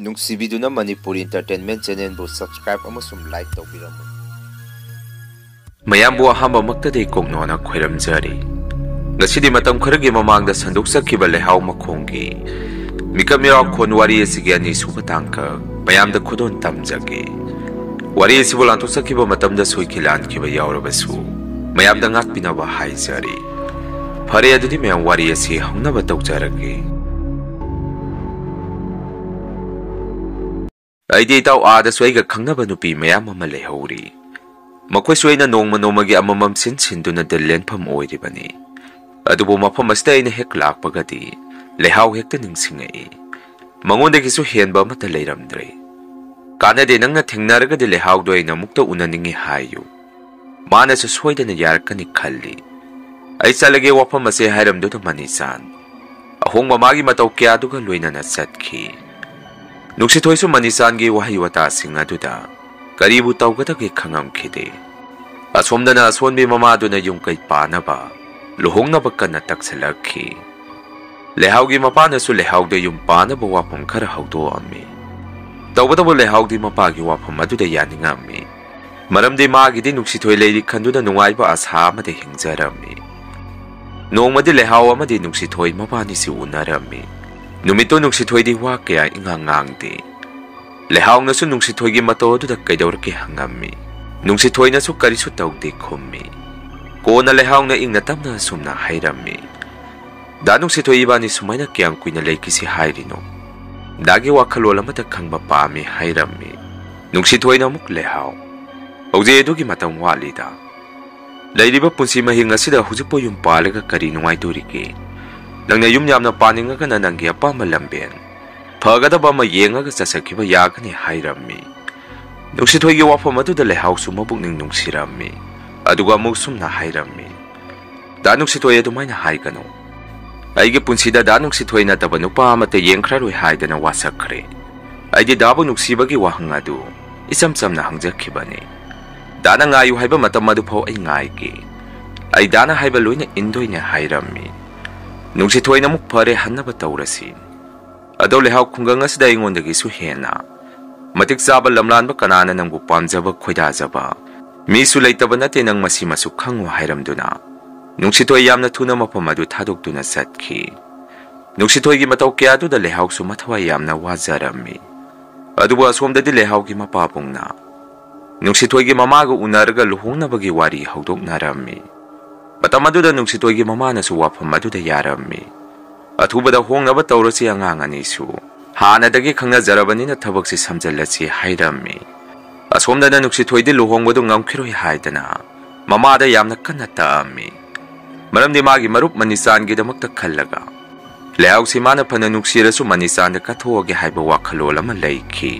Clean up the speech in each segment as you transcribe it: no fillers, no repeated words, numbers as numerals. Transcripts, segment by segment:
ꯅꯨꯡꯁꯤꯕꯤꯗꯨꯅ Manipur entertainment ꯆꯦꯅꯦꯜꯕꯨ subscribe ꯑꯃꯁꯨꯡ like ꯇꯧꯕꯤꯔꯝꯃꯨ꯫ ꯃꯌꯥꯝꯕꯨ ꯑꯍꯥꯟꯕꯃꯛꯇꯗꯤ ꯀꯣꯛꯅꯣꯅ ꯈꯣꯏꯔꯝꯖꯔꯤ꯫ ꯉꯁꯤꯗꯤ ꯃꯇꯝ ꯈꯔꯒꯤ ꯃꯃꯥꯡꯗ ꯁꯟꯗꯣꯛꯆꯈꯤꯕ ꯂꯩꯍꯥꯎ ꯃꯈꯣꯡꯒꯤ ꯃꯤꯀꯞ ꯃꯤꯔꯥꯎꯈꯣꯟ ꯋꯥꯔꯤ ꯑꯁꯤꯒꯤ ꯑꯅꯤꯁꯨꯕ ꯇꯥꯡꯀꯛ ꯃꯌꯥꯝꯗ ꯈꯨꯗꯣꯜ ꯇꯝꯖꯒꯦ꯫ ꯋꯥꯔꯤ ꯑꯁꯤꯕꯨ ꯂꯥꯟꯊꯣꯛꯆꯈꯤꯕ ꯃꯇꯝꯗ ꯁꯣꯏꯈꯤ ꯂꯥꯟꯈꯤꯕ ꯌꯥꯎꯔꯕꯁꯨ ꯃꯌꯥꯝꯗ ꯉꯥꯛꯄꯤꯅꯕ ꯍꯥꯏꯖꯔꯤ꯫ ꯐꯔꯦ ꯑꯗꯨꯗꯤ ꯃꯌꯥꯝ ꯋꯥꯔꯤ ꯑꯁꯤ ꯍꯧꯅꯕ ꯇꯧꯖꯔꯒꯦ꯫ ꯑꯩꯗꯤ ꯏꯇꯥꯎ ꯑꯥꯗꯁꯨ ꯑꯩꯒ ꯈꯪꯅꯕ ꯅꯨꯄꯤ ꯃꯌꯥꯝ ꯑꯃ ꯂꯩꯍꯧꯔꯤ꯫ ꯃꯈꯣꯏꯁꯨ ꯑꯩꯅ ꯅꯣꯡꯃ ꯅꯣꯡꯃꯒꯤ ꯑꯃꯃꯝ ꯁꯤꯟꯗꯨꯅ ꯗꯤꯜ ꯂꯦꯟꯐꯝ ꯑꯣꯏꯔꯤꯕꯅꯤ꯫ ꯑꯗꯨꯕꯨ ꯃꯐꯝ ꯑꯁꯤꯗ ꯑꯩꯅ ꯍꯦꯛ ꯂꯥꯛꯄꯒꯗꯤ ꯂꯩꯍꯥꯎ ꯍꯦꯛꯇ ꯅꯤꯡꯁꯤꯡꯉꯛꯏ꯫ ꯃꯉꯣꯟꯗꯒꯤꯁꯨ ꯍꯦꯟꯕ ꯑꯃꯠꯇ ꯂꯩꯔꯝꯗ꯭ꯔꯦ꯫ ꯀꯥꯟꯅꯗꯦ, ꯅꯪꯅ ꯊꯦꯡꯅꯔꯒꯗꯤ ꯂꯩꯍꯥꯎꯗꯣ ꯑꯩꯅ ꯑꯃꯨꯛꯇ ꯎꯅꯅꯤꯡꯉꯤ ꯍꯥꯏꯌꯨ꯫ ꯃꯥꯅꯁꯨ ꯁꯣꯏꯗꯅ ꯌꯥꯔꯛꯀꯅꯤ ꯈꯜꯂꯤ꯫ ꯑꯩ ꯆꯠꯂꯒꯦ ꯋꯥꯐꯝ ꯑꯁꯤ ꯍꯥꯏꯔꯝꯗꯨꯅ ꯃꯅꯤꯆꯥꯟ ꯑꯍꯣꯡꯕ ꯃꯥꯒꯤ ꯃꯇꯧ ꯀꯌꯥꯗꯨꯒ ꯂꯣꯏꯅꯅ ꯆꯠꯈꯤ꯫ ꯅꯨꯡꯁꯤꯊꯣꯏꯁꯨ ꯃꯅꯤꯆꯥꯟꯒꯤ ꯋꯥꯍꯩ ꯋꯥꯇꯥꯁꯤꯡ ꯑꯗꯨꯗ ꯀꯔꯤꯕꯨ ꯇꯧꯒꯗꯒꯦ ꯈꯪꯉꯝꯈꯤꯗꯦ꯫ ꯑꯁꯣꯝꯗꯅ ꯑꯁꯣꯟꯕꯤ ꯃꯃꯥꯗꯨꯅ ꯌꯨꯝꯀꯩ ꯄꯥꯅꯕ ꯂꯨꯍꯣꯡꯅꯕ ꯀꯟꯅ ꯇꯛꯁꯜꯂꯛꯈꯤ꯫ ꯂꯩꯍꯥꯎꯒꯤ ꯃꯄꯥꯅꯁꯨ ꯂꯩꯍꯥꯎꯗ ꯌꯨꯝ ꯄꯥꯅꯕ ꯋꯥꯐꯝ ꯈꯔ ꯍꯧꯗꯣꯛꯑꯝꯃꯤ꯫ ꯇꯧꯕꯇꯕꯨ ꯂꯩꯍꯥꯎꯗꯤ ꯃꯄꯥꯒꯤ ꯋꯥꯐꯝ ꯑꯗꯨꯗ ꯌꯥꯅꯤꯡꯉꯝꯃꯤ꯫ ꯃꯔꯝꯗꯤ ꯃꯥꯒꯤꯗꯤ ꯅꯨꯡꯁꯤꯊꯣꯏ ꯂꯩꯔꯤ ꯈꯟꯗꯨꯅ ꯅꯨꯡꯉꯥꯏꯕ ꯑꯁꯥ ꯑꯃꯗ ꯍꯤꯡꯖꯔꯝꯃꯤ꯫ ꯅꯣꯡꯃꯗꯤ ꯂꯩꯍꯥꯎ ꯑꯃꯗꯤ ꯅꯨꯡꯁꯤꯊꯣꯏ ꯃꯕꯥꯅꯤꯁꯤ ꯎꯅꯔꯝꯃꯤ꯫ ꯅꯨꯃꯤꯠꯇꯨ ꯅꯨꯡꯁꯤꯊꯣꯏꯗꯤ ꯋꯥ ꯀꯌꯥ ꯏꯉꯥꯡ ꯉꯥꯡꯗꯦ꯫ ꯂꯩꯍꯥꯎꯅꯁꯨ ꯅꯨꯡꯁꯤꯊꯣꯏꯒꯤ ꯃꯇꯧ ꯑꯗꯨꯗ ꯀꯩꯗꯧꯔꯛꯀꯦ ꯍꯪꯉꯝꯃꯤ꯫ ꯅꯨꯡꯁꯤꯊꯣꯏꯅꯁꯨ ꯀꯔꯤꯁꯨ ꯇꯧꯗꯦ ꯈꯨꯝꯃꯤ꯫ ꯀꯣꯟꯅ ꯂꯩꯍꯥꯎꯅ ꯏꯪꯅ ꯇꯞꯅ ꯑꯁꯨꯝꯅ ꯍꯥꯏꯔꯝꯃꯤ꯫ ꯗꯥ ꯅꯨꯡꯁꯤꯊꯣꯏ ꯏꯕꯥꯅꯤ ꯁꯨꯃꯥꯏꯅ ꯀꯌꯥꯝ ꯀꯨꯏꯅ ꯂꯩꯈꯤꯁꯤ ꯍꯥꯏꯔꯤꯅꯣ? ꯗꯥꯒꯤ ꯋꯥꯈꯜꯂꯣꯟ ꯑꯃꯇ ꯈꯪꯕ ꯄꯥꯝꯃꯤ ꯍꯥꯏꯔꯝꯃꯤ꯫ ꯅꯨꯡꯁꯤꯊꯣꯏꯅ ꯑꯃꯨꯛ ꯂꯩꯍꯥꯎ, ꯍꯧꯖꯤꯛ ꯑꯗꯨꯒꯤ ꯃꯇꯝ ꯋꯥꯠꯂꯤꯗ꯫ ꯂꯩꯔꯤꯕ ꯄꯨꯟꯁꯤ ꯃꯍꯤꯡ ꯑꯁꯤꯗ ꯍꯧꯖꯤꯛꯄꯨ ꯌꯨꯝ ꯄꯥꯜꯂꯒ ꯀꯔꯤ ꯅꯨꯡꯉꯥꯏꯗꯣꯔꯤꯒꯦ? ꯅꯪꯅ ꯌꯨꯝ ꯌꯥꯝꯅ ꯄꯥꯅꯤꯡꯉꯒꯅ ꯅꯪꯒꯤ ꯑꯄꯥꯝꯕ ꯂꯝꯕꯦꯟ ꯐꯒꯗꯕ ꯑꯃ ꯌꯦꯡꯉꯒ ꯆꯠꯆꯈꯤꯕ ꯌꯥꯒꯅꯤ ꯍꯥꯏꯔꯝꯃꯤ꯫ ꯅꯨꯡꯁꯤꯊꯣꯏꯒꯤ ꯋꯥꯐꯝ ꯑꯗꯨꯗ ꯂꯩꯍꯥꯎꯁꯨ ꯃꯄꯨꯛꯅꯤꯡ ꯅꯨꯡꯁꯤꯔꯝꯃꯤ꯫ ꯑꯗꯨꯒ ꯑꯃꯨꯛ ꯁꯨꯝꯅ ꯍꯥꯏꯔꯝꯃꯤ꯫ ꯗꯥ ꯅꯨꯡꯁꯤꯊꯣꯏ ꯑꯗꯨꯃꯥꯏꯅ ꯍꯥꯏꯒꯅꯨ꯫ ꯑꯩꯒꯤ ꯄꯨꯟꯁꯤꯗ ꯗꯥ ꯅꯨꯡꯁꯤꯊꯣꯏ ꯅꯠꯇꯕ ꯅꯨꯄꯥ ꯑꯃꯠꯇ ꯌꯦꯡꯈ꯭ꯔꯔꯣꯏ ꯍꯥꯏꯗꯅ ꯋꯥꯁꯛꯈ꯭ꯔꯦ꯫ ꯑꯩꯗꯤ ꯗꯥꯕꯨ ꯅꯨꯡꯁꯤꯕꯒꯤ ꯋꯥꯍꯪ ꯑꯗꯨ ꯏꯆꯝ ꯆꯝꯅ ꯍꯪꯖꯈꯤꯕꯅꯤ꯫ ꯗꯥꯅ ꯉꯥꯏꯌꯨ ꯍꯥꯏꯕ ꯃꯇꯝ ꯑꯗꯨꯐꯥꯎ ꯑꯩ ꯉꯥꯏꯒꯦ꯫ ꯑꯩ ꯗꯥꯅ ꯍꯥꯏꯕ ꯂꯣꯏꯅ ꯏꯟꯗꯣꯏꯅꯦ ꯍꯥꯏꯔꯝꯃꯤ꯫ ꯅꯨꯡꯁꯤꯊꯣꯏꯅ ꯑꯃꯨꯛ ꯐꯔꯦ ꯍꯟꯅꯕ ꯇꯧꯔꯁꯤ꯫ ꯑꯗꯣ ꯂꯩꯍꯥꯎ ꯈꯨꯡꯒꯪ ꯑꯁꯤꯗ ꯑꯩꯉꯣꯟꯗꯒꯤꯁꯨ ꯍꯦꯟꯅ ꯃꯇꯤꯛ ꯆꯥꯕ ꯂꯝꯂꯥꯟꯕ ꯀꯅꯥꯅ ꯅꯪꯕꯨ ꯄꯥꯝꯖꯕ ꯈꯣꯏꯗꯥꯖꯕ ꯃꯤꯁꯨ ꯂꯩꯇꯕ ꯅꯠꯇꯦ, ꯅꯪ ꯃꯁꯤꯃꯁꯨ ꯈꯪꯉꯨ ꯍꯥꯏꯔꯝꯗꯨꯅ ꯅꯨꯡꯁꯤꯊꯣꯏ ꯌꯥꯝꯅ ꯊꯨꯅ ꯃꯐꯝ ꯑꯗꯨ ꯊꯥꯗꯣꯛꯇꯨꯅ ꯆꯠꯈꯤ꯫ ꯅꯨꯡꯁꯤꯊꯣꯏꯒꯤ ꯃꯇꯧ ꯀꯌꯥꯗꯨꯗ ꯂꯩꯍꯥꯎꯁꯨ ꯃꯊꯋꯥꯏ ꯌꯥꯝꯅ ꯋꯥꯖꯔꯝꯃꯤ꯫ ꯑꯗꯨꯕꯨ ꯑꯁꯣꯝꯗꯗꯤ ꯂꯩꯍꯥꯎꯒꯤ ꯃꯄꯥꯕꯨꯡꯅ ꯅꯨꯡꯁꯤꯊꯣꯏꯒꯤ ꯃꯃꯥꯒ ꯎꯅꯔꯒ ꯂꯨꯍꯣꯡꯅꯕꯒꯤ ꯋꯥꯔꯤ ꯍꯧꯗꯣꯛꯅꯔꯝꯃꯤ꯫ ꯃꯇꯝ ꯑꯗꯨꯗ ꯅꯨꯡꯁꯤꯊꯣꯏꯒꯤ ꯃꯃꯥꯅꯁꯨ ꯋꯥꯐꯝ ꯑꯗꯨꯗ ꯌꯥꯔꯝꯃꯤ꯫ ꯑꯊꯨꯕꯗ ꯍꯣꯡꯅꯕ ꯇꯧꯔꯁꯤ, ꯑꯉꯥꯡ ꯑꯅꯤꯁꯨ ꯍꯥꯟꯅꯗꯒꯤ ꯈꯪꯅꯖꯔꯕꯅꯤꯅ ꯊꯕꯛꯁꯤ ꯁꯝꯖꯜꯂꯁꯤ ꯍꯥꯏꯔꯝꯃꯤ꯫ ꯑꯁꯣꯝꯗꯅ ꯅꯨꯡꯁꯤꯊꯣꯏꯗꯤ ꯂꯨꯍꯣꯡꯕꯗꯨ ꯉꯝꯈꯤꯔꯣꯏ ꯍꯥꯏꯗꯅ ꯃꯃꯥꯗ ꯌꯥꯝꯅ ꯀꯟꯅ ꯇꯛꯑꯝꯃꯤ꯫ ꯃꯔꯝꯗꯤ ꯃꯥꯒꯤ ꯃꯔꯨꯞ ꯃꯅꯤꯆꯥꯟꯒꯤꯗꯃꯛꯇ ꯈꯜꯂꯒ ꯂꯩꯍꯥꯎꯁꯤ ꯃꯥꯅ ꯐꯅ ꯅꯨꯡꯁꯤꯔꯁꯨ ꯃꯅꯤꯆꯥꯟꯗ ꯀꯠꯊꯣꯛꯑꯒꯦ ꯍꯥꯏꯕ ꯋꯥꯈꯜꯂꯣꯟ ꯑꯃ ꯂꯩꯈꯤ꯫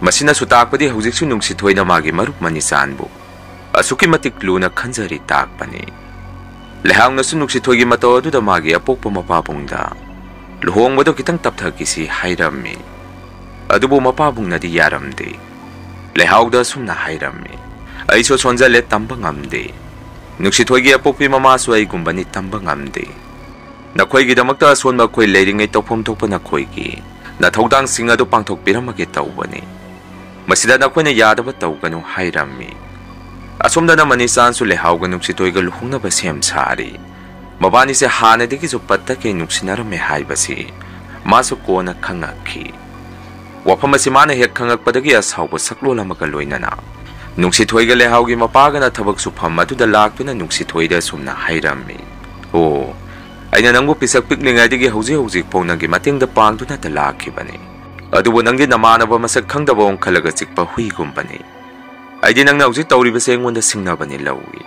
ꯃꯁꯤꯅꯁꯨ ꯇꯥꯛꯄꯗꯤ ꯍꯧꯖꯤꯛꯁꯨ ꯅꯨꯡꯁꯤꯊꯣꯏꯅ ꯃꯥꯒꯤ ꯃꯔꯨꯞ ꯃꯅꯤꯆꯥꯟꯕꯨ ꯑꯁꯨꯛꯀꯤ ꯃꯇꯤꯛ ꯂꯨꯅ ꯈꯟꯖꯔꯤ ꯇꯥꯛꯄꯅꯤ꯫ ꯂꯩꯍꯥꯎꯅꯁꯨ ꯅꯨꯡꯁꯤꯊꯣꯏꯒꯤ ꯃꯇꯧ ꯑꯗꯨꯗ ꯃꯥꯒꯤ ꯑꯄꯣꯛꯄ ꯃꯄꯥꯕꯨꯡꯗ ꯂꯨꯍꯣꯡꯕꯗꯨ ꯈꯤꯇꯪ ꯇꯞꯊꯈꯤꯁꯤ ꯍꯥꯏꯔꯝꯃꯤ꯫ ꯑꯗꯨꯕꯨ ꯃꯄꯥꯕꯨꯡꯅꯗꯤ ꯌꯥꯔꯝꯗꯦ꯫ ꯂꯩꯍꯥꯎꯗ ꯑꯁꯨꯝꯅ ꯍꯥꯏꯔꯝꯃꯤ꯫ ꯑꯩꯁꯨ ꯁꯣꯟꯖꯜꯂꯦ, ꯇꯝꯕ ꯉꯝꯗꯦ꯫ ꯅꯨꯡꯁꯤꯊꯣꯏꯒꯤ ꯑꯄꯣꯛꯄꯤ ꯃꯃꯥꯁꯨ ꯑꯩꯒꯨꯝꯕꯅꯤ, ꯇꯝꯕ ꯉꯝꯗꯦ꯫ ꯅꯈꯣꯏꯒꯤꯗꯃꯛꯇ ꯑꯁꯣꯟꯕ ꯑꯩꯈꯣꯏ ꯂꯩꯔꯤꯉꯩ ꯇꯧꯐꯝ ꯊꯣꯛꯄ ꯅꯈꯣꯏꯒꯤ ꯅꯊꯧꯗꯥꯡꯁꯤꯡ ꯑꯗꯨ ꯄꯥꯡꯊꯣꯛꯄꯤꯔꯝꯃꯒꯦ ꯇꯧꯕꯅꯤ꯫ ꯃꯁꯤꯗ ꯅꯈꯣꯏꯅ ꯌꯥꯗꯕ ꯇꯧꯒꯅꯨ ꯍꯥꯏꯔꯝꯃꯤ꯫ ꯑꯁꯣꯝꯗꯅ ꯃꯅꯤꯆꯥꯟꯁꯨ ꯂꯩꯍꯥꯎꯒ ꯅꯨꯡꯁꯤꯊꯣꯏꯒ ꯂꯨꯍꯣꯡꯅꯕ ꯁꯦꯝ ꯁꯥꯔꯤ꯫ ꯃꯕꯥꯅꯤꯁꯦ ꯍꯥꯟꯅꯗꯒꯤꯁꯨ ꯄꯠꯇꯈꯩ ꯅꯨꯡꯁꯤꯅꯔꯝꯃꯦ ꯍꯥꯏꯕꯁꯤ ꯃꯥꯁꯨ ꯀꯣꯟꯅ ꯈꯪꯉꯛꯈꯤ꯫ ꯋꯥꯐꯝ ꯑꯁꯤ ꯃꯥꯅ ꯍꯦꯛ ꯈꯪꯉꯛꯄꯗꯒꯤ ꯑꯁꯥꯎꯕ ꯁꯛꯂꯣꯟ ꯑꯃꯒ ꯂꯣꯏꯅꯅ ꯅꯨꯡꯁꯤꯊꯣꯏꯒ ꯂꯩꯍꯥꯎꯒꯤ ꯃꯄꯥꯒꯅ ꯊꯕꯛ ꯁꯨꯐꯝ ꯑꯗꯨꯗ ꯂꯥꯛꯇꯨꯅ ꯅꯨꯡꯁꯤꯊꯣꯏꯗ ꯑꯁꯨꯝꯅ ꯍꯥꯏꯔꯝꯃꯤ꯫ ꯑꯣ, ꯑꯩꯅ ꯅꯪꯕꯨ ꯄꯤꯁꯛ ꯄꯤꯛꯂꯤꯉꯩꯗꯒꯤ ꯍꯧꯖꯤꯛ ꯐꯥꯎ ꯅꯪꯒꯤ ꯃꯇꯦꯡꯗ ꯄꯥꯡꯗꯨꯅꯇ ꯂꯥꯛꯈꯤꯕꯅꯤ꯫ ꯑꯗꯨꯕꯨ ꯅꯪꯗꯤ ꯅꯃꯥꯟꯅꯕ ꯃꯁꯛ ꯈꯪꯗꯕ ꯑꯣꯡꯈꯠꯂꯒ ꯆꯤꯛꯄ ꯍꯨꯏꯒꯨꯝꯕꯅꯤ꯫ ꯑꯩꯗꯤ ꯅꯪꯅ ꯍꯧꯖꯤꯛ ꯇꯧꯔꯤꯕꯁꯦ ꯑꯩꯉꯣꯟꯗ ꯁꯤꯡꯅꯕꯅꯤ ꯂꯧꯏ꯫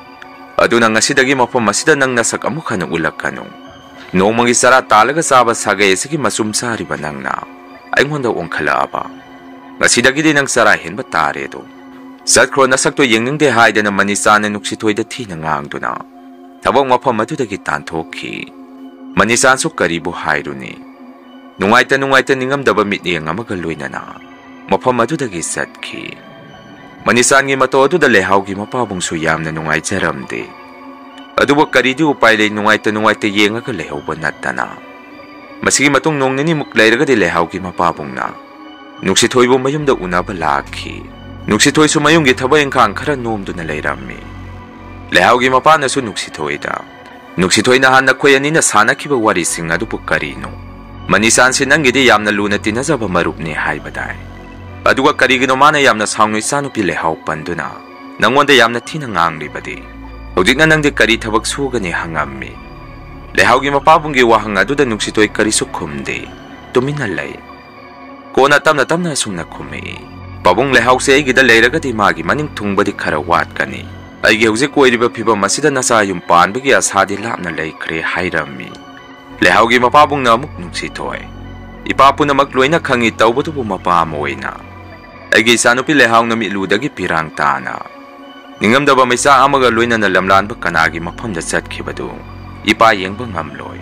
ꯑꯗꯨꯅ ꯉꯁꯤꯗꯒꯤ ꯃꯐꯝ ꯑꯁꯤꯗ ꯅꯪ ꯅꯁꯛ ꯑꯃꯨꯛ ꯍꯟꯅ ꯎꯠꯂꯛꯀꯅꯨ꯫ ꯅꯣꯡꯃꯒꯤ ꯆꯔꯥ ꯇꯥꯜꯂꯒ ꯆꯥꯕ ꯁꯥꯒꯩ ꯑꯁꯤꯒꯤ ꯃꯆꯨꯝ ꯆꯥꯔꯤꯕ ꯅꯪꯅ ꯑꯩꯉꯣꯟꯗ ꯑꯣꯡꯈꯠꯂꯛꯑꯕ ꯉꯁꯤꯗꯒꯤꯗꯤ ꯅꯪ ꯆꯔꯥ ꯍꯦꯟꯕ ꯇꯥꯔꯦꯗꯣ꯫ ꯆꯠꯈ꯭ꯔꯣ, ꯅꯁꯛꯇꯣ ꯌꯦꯡꯅꯤꯡꯗꯦ ꯍꯥꯏꯗꯅ ꯃꯅꯤꯆꯥꯟꯅ ꯅꯨꯡꯁꯤꯊꯣꯏꯗ ꯊꯤꯅ ꯉꯥꯡꯗꯨꯅ ꯊꯕꯛ ꯃꯐꯝ ꯑꯗꯨꯗꯒꯤ ꯇꯥꯟꯊꯣꯛꯈꯤ꯫ ꯃꯅꯤꯆꯥꯟꯁꯨ ꯀꯔꯤꯕꯨ ꯍꯥꯏꯔꯨꯅꯤ꯫ ꯅꯨꯡꯉꯥꯏꯇ ꯅꯤꯡꯉꯝꯗꯕ ꯃꯤꯠꯌꯦꯡ ꯑꯃꯒ ꯂꯣꯏꯅꯅ ꯃꯐꯝ ꯑꯗꯨꯗꯒꯤ ꯆꯠꯈꯤ꯫ ꯃꯅꯤꯆꯥꯟꯒꯤ ꯃꯇꯧ ꯑꯗꯨꯗ ꯂꯩꯍꯥꯎꯒꯤ ꯃꯄꯥꯕꯨꯡꯁꯨ ꯌꯥꯝꯅ ꯅꯨꯡꯉꯥꯏꯖꯔꯝꯗꯦ꯫ ꯑꯗꯨꯕꯨ ꯀꯔꯤꯗꯤ ꯎꯄꯥꯏ ꯂꯩ, ꯅꯨꯡꯉꯥꯏꯇ ꯌꯦꯡꯉꯒ ꯂꯩꯍꯧꯕ ꯅꯠꯇꯅ꯫ ꯃꯁꯤꯒꯤ ꯃꯇꯨꯡ ꯅꯣꯡ ꯅꯤꯅꯤꯃꯨꯛ ꯂꯩꯔꯒꯗꯤ ꯂꯩꯍꯥꯎꯒꯤ ꯃꯄꯥꯕꯨꯡꯅ Nuksithoibu mayumda unaba lakhi. Nuksithoisu mayumgi thaba engkhang khara nomduna leirammi. Lehaugi mapanasu nuksithoida. Nuksithoina hanna khoi anina sanakhiba warising adu karino. Manisan si nangidi yamna luna tinazaba marupni haibadai. Aduga karigino mana yamna saungno isanupi lehau panduna. Nangwanda yamna thina nganglibadi. Hojikna nangdi kari thabak sugani hangammi. Lehaugi mapabunggi wahang aduda nuksithoi karisu khumde. Tumina lay. Kona tamna sumna khumi. Pabung lehau se aigida leiragadi magi maning thungbadi khara watkani. Aigi hojik koiriba phibam masida nasa yum panbagi asadi lapna leikhre hairammi. Lehaugi mapabung na amuk nuksithoi. Ipapuna magloina khangi tawbutubu mapa moina. Aigi isanupi lehau na miludagi pirang tana. Ningamdaba maisa amaga loina na lamlanba kanagi mapamda chatkibadu. Ipa yengba ngamloi.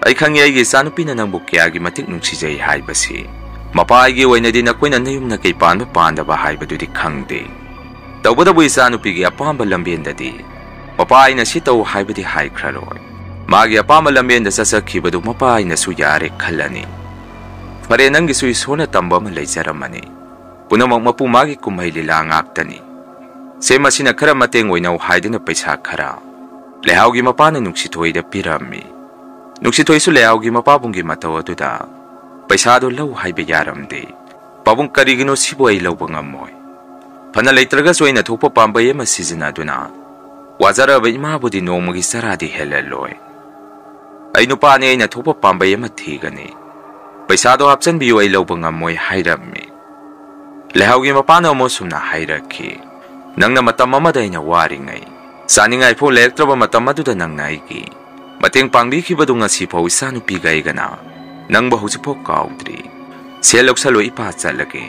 Ai khangi aigi isanupi na nangbu kyagi matik nuksijai haibasi. Mapa aigi oinadi nakoina nayumna kay panba pandaba haibadudi khangde. Tawbudabu isanupi gi apamba lambendadi. Mapa aina sitaw haibadi haikraloi. Magi apama lambenda sasakhibadu mapa aina su yare khalani. Pare nangi su isona tamba ma leijaramani. Punamak mapu magi kumhai lila ngaktani. Sema sina khara mateng oina haidina paisa khara. Lehaugi mapana nuksithoida pirammi. Nuksithoisu lehaugi mapabunggi mataw aduda. Paisa do lau haibe yaramde. Pabung karigino sibu ai lauba ngammoi. Phana leitraga soina thopa pambai ama sizinaduna. Wazaraba imabudi nomagi saradi helaloi. Ai nupane aina thopa pambai ama thigani. Paisa do hapchanbiyu ai lauba ngammoi hairammi. Lehaugi mapana mo sumna hairakhi. Nangna matam amada aina waringai. Saningai pho lektraba matam aduda nangna aigi. Mateng pangbikibadu ngasi pho isanupi gaigana. Nangba hujipho kaudri. Seloksaloi ipa chalage.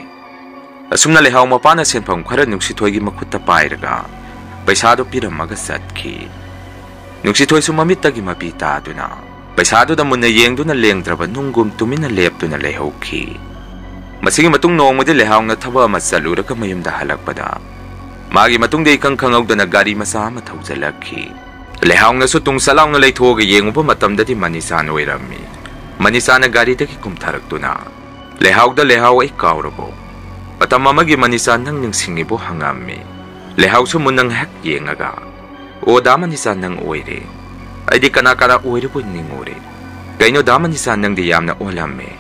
Asumna lehau mapana senpham khara nuksithoigi makhutta pairaga. Paisado piramaga satkhi. Nuksithoisu mamittagi mapita aduna. Paisado da munna yengduna lengdraba nungum tumina leptuna lehauki. Masigi matung nongmadi lehau na thaba ama chaluraga mayumda halakpada. Magi matungde ikang khangawdana gari masa ama thaujalakhi. Lehau na su tung salaw na leithoga yenguba matamdadi manisan oirammi. Manisana gari daki kumtharakduna. Lehau da lehau ay kaurabo. Matam amagi manisan nang ningsingibo hangammi. Lehau su munang hek yengaga. O da manisan nang oire. Ay di kana oiribo ningore. Kaino da manisan nang di yamna olamme.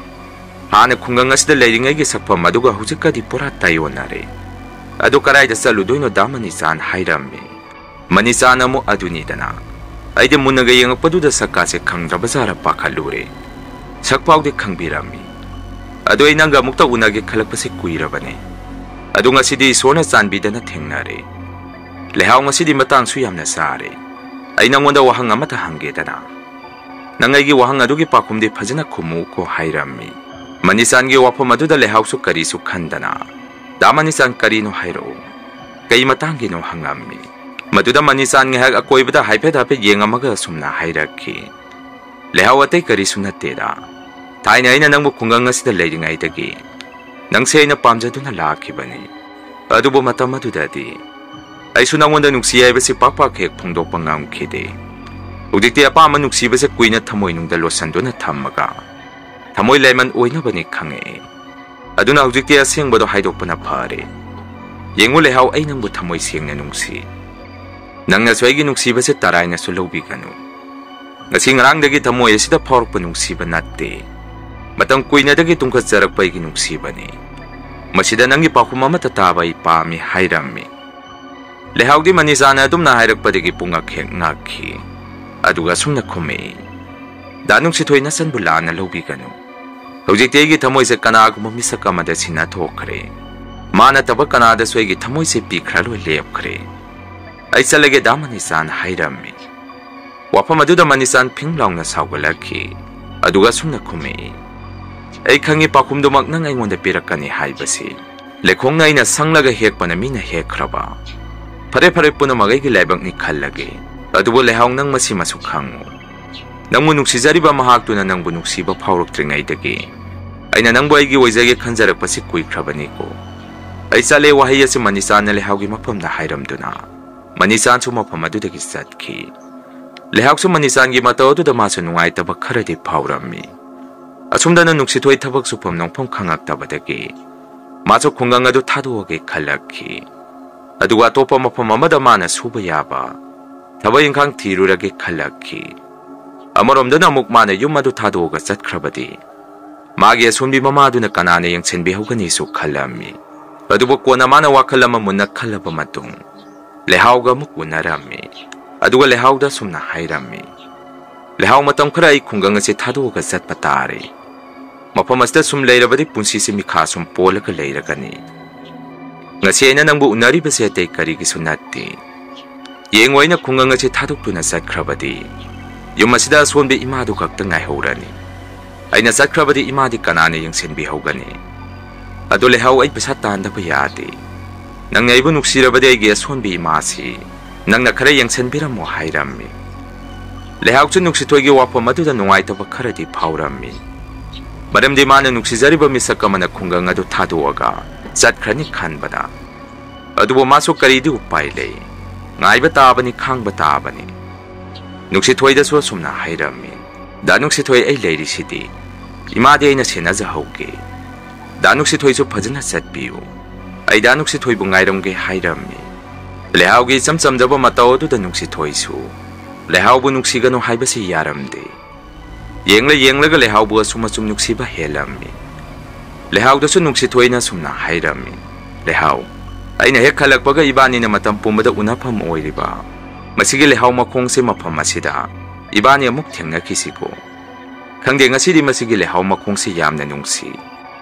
Hana khungang asda leiringay gi sakpam aduga hujikadi pura tayonare. Adu karay da saludoino da manisan hairammi. Manisan amo adunidana. Ay di munaga yengakpaduda sakase khangrabazara pakhalure. Sakpawdi khangbirammi. Adu ay nangga mukta unagi khalakpasi kuirabane. Adu ngasidi isona chanbidana thengnare. Lehau ngasidi matang su yamna sare. Ay nangwanda wahang amata hangedana. Nangaygi wahang adugi pakumdi phajana khumu ko hairammi. Manisan gi wafam aduda lehau su kari su khandana. Da manisan kari no hairo. Kay matangi no hangammi. Maduda manisan ngahak akoibada haipet yengamaga sumna hairakhi. Lehau atay kari su nateda. Taina ina nangbu khungang asida leiringay dagi. Nangse ina pamjaduna lakhibani. Adubo matam adudadi. Ay su nangwanda nuksiyay basi pakpak hek phongdok pangamkhide. Udikti apama nuksibase kuina thamoy nungda losanduna thammaga. Thamoy layman oina bani khange. Aduna hujikti asengbado haidokpana phare. Yengu lehau ay nangbu thamoy sengna nungsi. Nangna swaigi nuksibase tarayna su lawbiganu. Ngasi ngarangdagi thamoy asida phawrokpa nungsiba natte. Matang kuinadagi tungkhatjarakpa igi nuksibani. Masida nangi pakhum amata taba ipami hairammi. Lehaudi manisana adumna hairakpadagi pungak hek ngakhi. Aduga sumna khumi. Danung sithoi na sanbulana lawbiganu. Hojikti aigi thamoyse kanaguma misak amada sina thokre. Mana taba kanada soigi thamoyse pikhra lo lepkhre. Ai chalage da manisan hairammi. Wafam aduda manisan phinglawna saugalakhi. Aduga sumna khumi. Ai khangi pakhumdumak nang aingonda pirakani haibasi. Lekhongna aina sanglaga hekpana mina hekhraba. Pare punamag ay laibang ni khalage. Adubo lehau nang masi masukhango. Nang munuksijariba mahakto na nang bunuksiba phawroktringay dagi. Ay na nang buhay giwayzage khanjarak pasi kuikrabani ko. Ay sale wahaya si manisan na lehau gi mapam na hairamduna. Manisan sumapam adudagi satkhi. Lehau su manisan gi mataw aduda maso nungay tabak kharadi phawrammi. Asumda na nuksitoy tabak supam nang pamkhangak tabadagi. Maso khungang adu thaduage khalakhi. Aduga atopa mafam amada mana suba yaba. Thabak inkhang thirurage khalakhi. Amaromdana amuk mana yum adu thaduga satkrabadi. Magi asumbi mamadu na kanana yang senbihawgani su khalami. Aduba kona mana wakalama muna khalaba matung. Lehawga muk unarami. Aduga lehawda sumna hairami. Lehaw matam khara ai khungang ase thaduga satpatare. Mafam asda sum leirabadi punsi se mikha sum polaga leiragani. Ngasi aina nangbu unaribase atay karigi sunati. Yengwaina khungang ase thadukduna satkrabadi. Yum asida aswonbe imadu khakta ngaihorani. Aina satkrabadi imadi kanana yang senbihawgani. Ado lehaw ay pesa tandaba yade. Nang naibu nuksirabadi aigi aswonbe imasi. Nang nakhara yang senbiramo hairami. Lehaw chu nuksitoygi wapam aduda nungaitaba kharadi phawrami. Maramdi mana nuksizariba misakamana khungang adu thaduaga satkrani khanbada. Adubo maso karidi upai lei. Ngaiba tabani khangba tabani. Nuksitoyda su sumna hairami. Da nuksitoy ay leirisidi. Imadi aina senazahawge. Da nuksitoy su phajana satpiyu. Ay da nuksitoy bu ngairamge hairami. Lehawgi samsamdaba mataw aduda nuksitoy su. Lehaw bu nuksigano haibasi yaramde. Yenglaga lehaw bu asum nuksiba helami. Lehaw dasu nuksitoy na sumna hairami. Lehaw, ay na hekhalakpaga ibani na matampumada unapam oiriba. Masigi lehaw makong se mapam asida. Ibani amuk thengnakisigo. Khangde ngasidi masigi lehaw makong se yamna nungsi.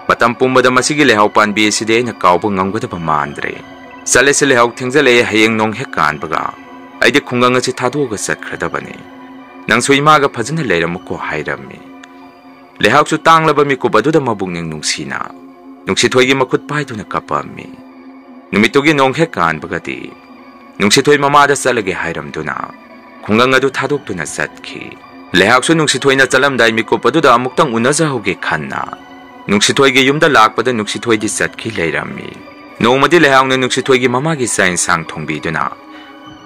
Matampumada masigi lehaw panbi aside na kauba ngamgadaba mandre. Sale se lehaw thengjale hayeng nong hekkanbaga. Aide khungang ase thaduaga satkradabani. Nangso imaga phajana leiramuko hairami. Lehaw su tanglaba mikub aduda mabungning nungsina. Nuksithoygi makhut paiduna kapami. Numitugi nong hekkanbagadi. Nuksithoy mamada salage hairamduna. Khungang adu thadukduna satkhi. Lehaw su nuksithoyna chalamdai mikub aduda amuktang unazahuge khanna. Nuksithoygi yumda lakpada nuksithoydi satkhi leirami. Nongmadi lehawna nuksithoygi mamagi sain sang thongbiduna.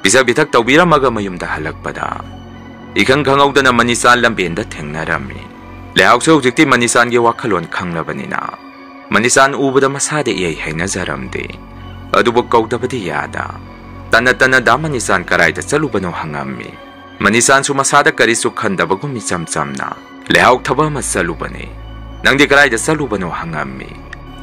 Bisa bitak tawbiramaga mayumda halakpada. Ikang khangawdana manisan lambenda thengnarami. Lehaw su hujikti manisan ge wakhalon khanglabanina. Manisan ubada masade iyay hainazaramde. Adubo kawdabadi yada. Tana da manisan karayda salubano hangami. Manisan su masada karisu khandabagum ichamchamna. Lehaw thaba masalubane. Nangdi karayda salubano hangami.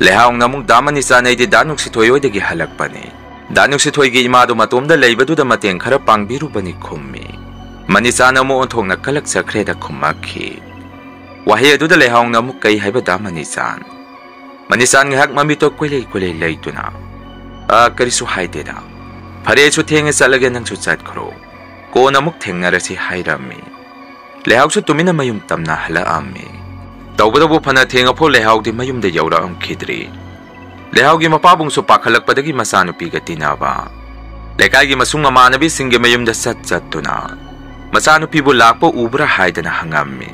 Lehaw namung da manisan ay di danuk si toyoydagi halakbane. Danuk si toygi imado matomda leibaduda mateng khara pangbirubani khummi. Manisana mo onthong na kalak sakreda khummakhi. Wahi aduda lehaw namuk kai haiba da manisan. Manisan ngahak mamito kwelei leituna. Karisu haideda. Phare su thenge salage nang su chatkro. Ko namuk thengnarasi hairami. Lehaw su tumina mayum tamna halaami. Tawbadabu phana thenga pho lehaw di mayumda yawra khidri. Lehaw gi mapabung su pakhalakpadagi masanupiga tinaba. Lekay gi masung mamanabi singge mayumda sattuna. Masanupibu lakpo ubra haidana hangami.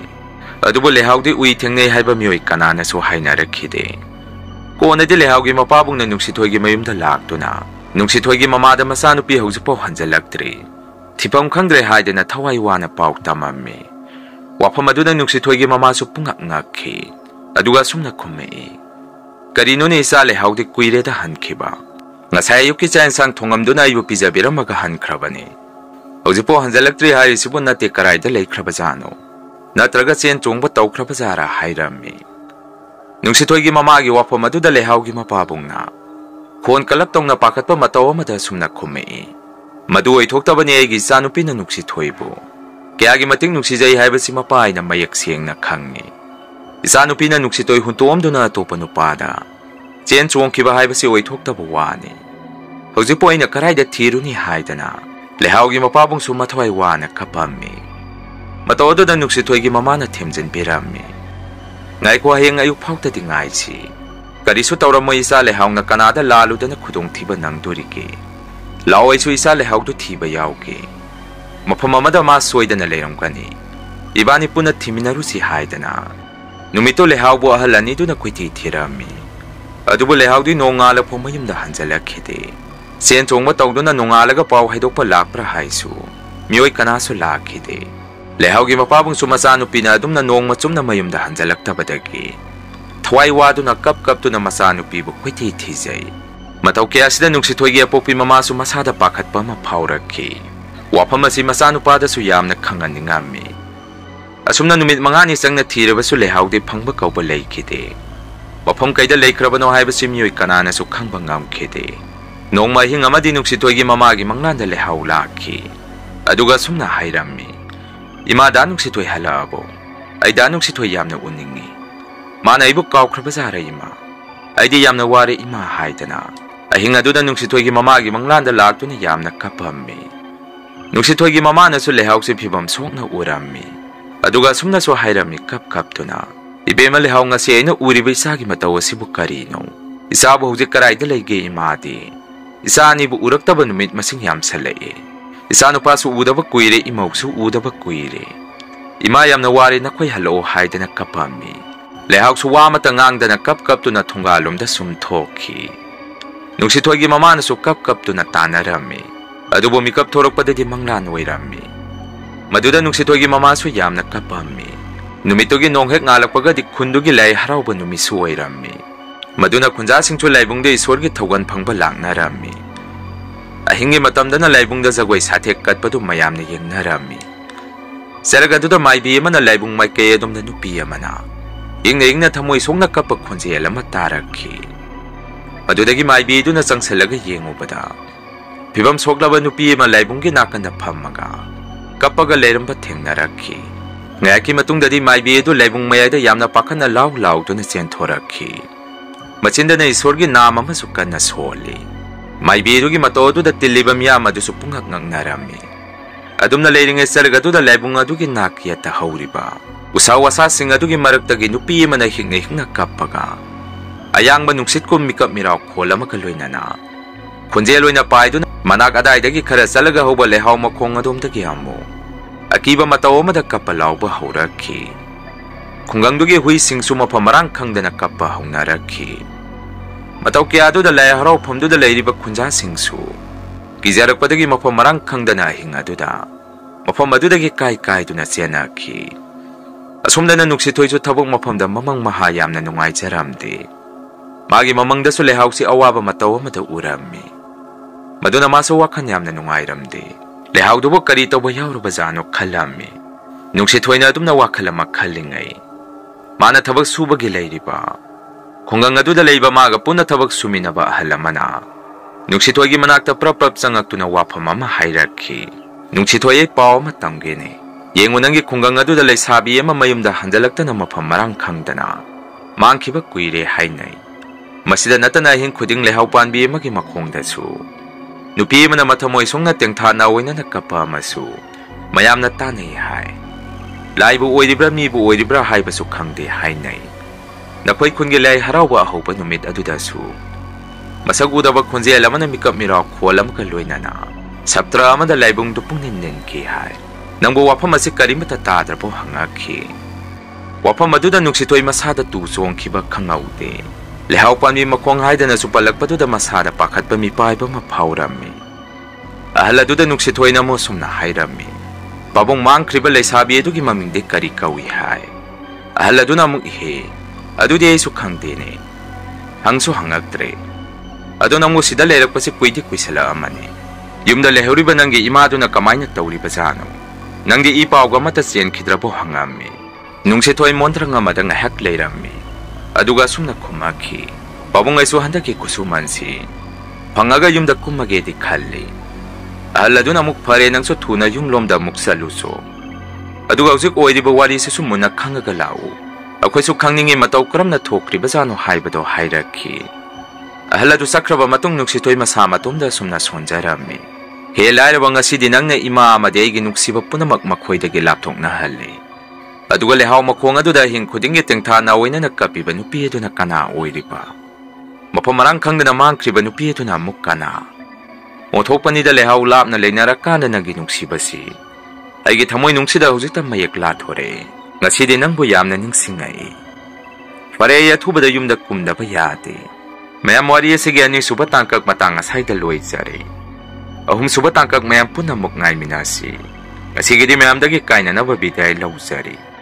Adubo lehaw di ui thengnay haiba miyoy kanana su hainarakhide. Kona di lehaw gi mapabung na nuksitoy gi mayumda laktuna. Nuksitoy gi mamada masanupi hausipo hanjalaktri. Tipam khangdre haidana thawai wana pauk tamami. Wapamaduna nuksitoy gi mamasu pungak-ngakhi. Aduga sumna kummei. Karino ni isa lehaw di kuireda hankiba. Ngasay yuki chayan sang thongamduna ibu pizabiramaga hankrabani. Hausipo hanjalaktri hari sibu nati karayda leikrabazano. Natraga chen chongba tawkrabazara hairami. Nuksitoygi mamagi wapamaduda lehaw gi mapabung na. Khon kalaptong na pakatpa mataw amada sumna khumei. Madu ay thoktabani aygi sanupi na nuksitoybu. Kaya gi mating nuksijay haibasi mapay na mayak siyeng na khangi. Isanupi na nuksitoy huntuomduna atopa nupada. Chen chongkiba haibasi oy thoktabu wani. Hausipo ay nakarayda tiruni haidana. Lehaw gi mapabung sumataway wana kapami. Mataodo na nuksitoygi mamana themjen birami. Ngay ko hayang ayuk phawta di ngay si. Karisu tawram mo isa lehaw na kanada lalo da na kudong tiba ng duriki. Lao ay su isa lehaw do tiba yawki. Mapamamada masoy da na lerong kani. Ibani po na timinaru si haidana. Numito lehaw bu ahalani do na kwititirami. Adubo lehaw di nongala po mayum da hanjalakide. Siyan chong matawdo na nongalaga paw haidok pa lakpra haisu. Miyoy kanaso lakide. Lehaw gi mapabong sumasano pinadum na noong matsum na mayum da hanjalak tabadagi. thawai waduna kaptuna machanupibu khoithi thijai matau kya sida Nungsithoi gi apopi mamasu masada pakhatpa ma phaurakhi wafam asi machanupada su yamna khangan ningami asumna numit mangani changna thirabasu lehaude phangba kauba leikide wafam kaida leikrabano haibasi mioi kanana su khangba ngamkhide nongma hing amadi Nungsithoi gi mama gi manglanda lehau lakhi aduga sumna hairami ima da Nungsithoi halabo aida Nungsithoi yamna uningi mana ibu kaukrabazara ima aidi yamna ware ima haidana ahinga duda Nungsithoi gi mama gi manglanda laktuna yamna kapammi Nungsithoi gi mama na su lehausi phibam sokna urami aduga sumna so hairami kaptuna ibema lehau ngasi aina uriba isagi mataw asibu karino isabu hujik karaida leige imadi isani bu uraktaba numit masing yam salai isanu pasu udaba kuire imausu udaba kuire ima yamna ware na khoi halo haidana kapammi lehau su wa mata ngangdana kaptuna thungalomda sumthokhi Nungsithoi gi mama na su kaptuna tanarami adubo mikap thorakpadadi manglan oirami maduda Nungsithoi gi mama su yamna kapammi numitogi nonghek ngalakpagadi khundugi lai harauba numisu oirami maduna khunja singchu laibungde isorgi thogan phangba langnarami ahingi matamdana laibungda jagoi sathek katpadu mayamna yengnarami seragaduda maibi amana laibung maikei adomda nupi amana ingna thamoi songna kappa khonjel ama tarakhi madudagi maibi duna changsalaga yengubada phibam soklaba nupi ama laibunggi nakanda phammaga kappaga leiramba thengnarakhi ngaki matungdadi maibi du laibung mayada yamna pakhana law tuna chenthorakhi machindana isorgi naam ama sukanna soli maibi du gi matodu da tillibam yama du supungak ngangnarami adumna leiringe sargadu da laibung adu gi nakiya ta hauriba usawasa singa du gi maraktagi nupi mana hingna kappaga ayangba Nungsitkum mikap miraw kholama kaloinana khunjeloina paiduna manak adaidagi khara salaga hoba lehau makhong adomdagi amu akiba mataw amada kappa lauba haurakhi khungangdugi hui singsu mafam marang khangdana kappa haunarakhi mataw kya du da lai harau phamdu da leiriba khunja singsu gijarakpadagi mafam marang khangdana hinga du da mafam adudagi kai duna chenakhi asumdana Nungsithoi ju thabuk mafamda mamang maha yamna nungai jaramde magi mamangda su lehausi awaba mataw amada urami maduna maso wakhan yamna nungairamde lehaudubo kari toba yauraba jano khalami Nungsithoi na adumna wakhalama khalingai mana thabak subagi leiriba khongang aduda leiba maga puna thabak suminaba ahalamana Nungsithoi gi manakta prap changaktuna wafam ama hairakhi Nungsithoi paw ma tamgene yengu nangi khongang aduda leisabi ama mayumda handalaktana mafam marang khangdana mangkhiba kuire hainai masida natana hin khuding lehau panbi amagi makhongdasu nupi mana mathamoi songna tengthana oina nakapa masu mayamna tanai hai laibu oiribra mibu oiribra haibasu khangde hainai nakhoi khungi lai harauba ahoba numit adudasu masagudaba khunjel amana mikap miraw kholam ka loinana saptra amada laibung du pungnin nen ki hai nangbo wafam asi karimata tadrabo hangakhi wafam aduda Nungsithoi masada tu songkhiba khangaude lehau panmi makhong haidana supalakpatuda masada pakhatpa mi paiba ma phaurami ahaladuda Nungsithoi na mo sumna hairami babong mangkhriba leisabi adugi mamingde kari kawi hai ahaladuna muk he adudi ai su khangdene hangsu hangaktre aduna mo sida lerakpasi kuidi kuisala amani yumda lehuriba nangi imaduna kamaina tawriba jano nangdi ipawga mata chen khidrabo hangami Nungsithoi montranga madanga hak leirami aduga sumna khumaki babong aisu handaki kusumansi pangaga yumda kummage di khalli ahaladuna muk phare nangso thuna yumlomda muksaluso aduga hujik oiriba wari se sumuna khangaga lau akhoisu khangningi mataw karamna thokriba jano haibado hairakhi ahaladu sakraba matung Nungsithoi masa matumda sumna sonjarami he lairaba ngasidi nangna ima amade aigi nuksiba punamak makhoidagi lapthokna halli aduga lehau makhong aduda hin khudingi tengthana oina nakapiba nupi aduna kana oiriba mafam marang khangdana mangkhriba nupi aduna muk kana mothokpanida lehau lapna leinarakana nagi nuksibasi aigi thamoi nungsida hujikta mayek lathore ngasidi nangbu yamna ningsingai fare yathubada yumda kumdaba yade mayam wari asigi ani suba tangkak matang asaida loijare ahum suba tangkak mayam punamuk ngai minasi asigidi mayamdagi kaina naba bidai laujari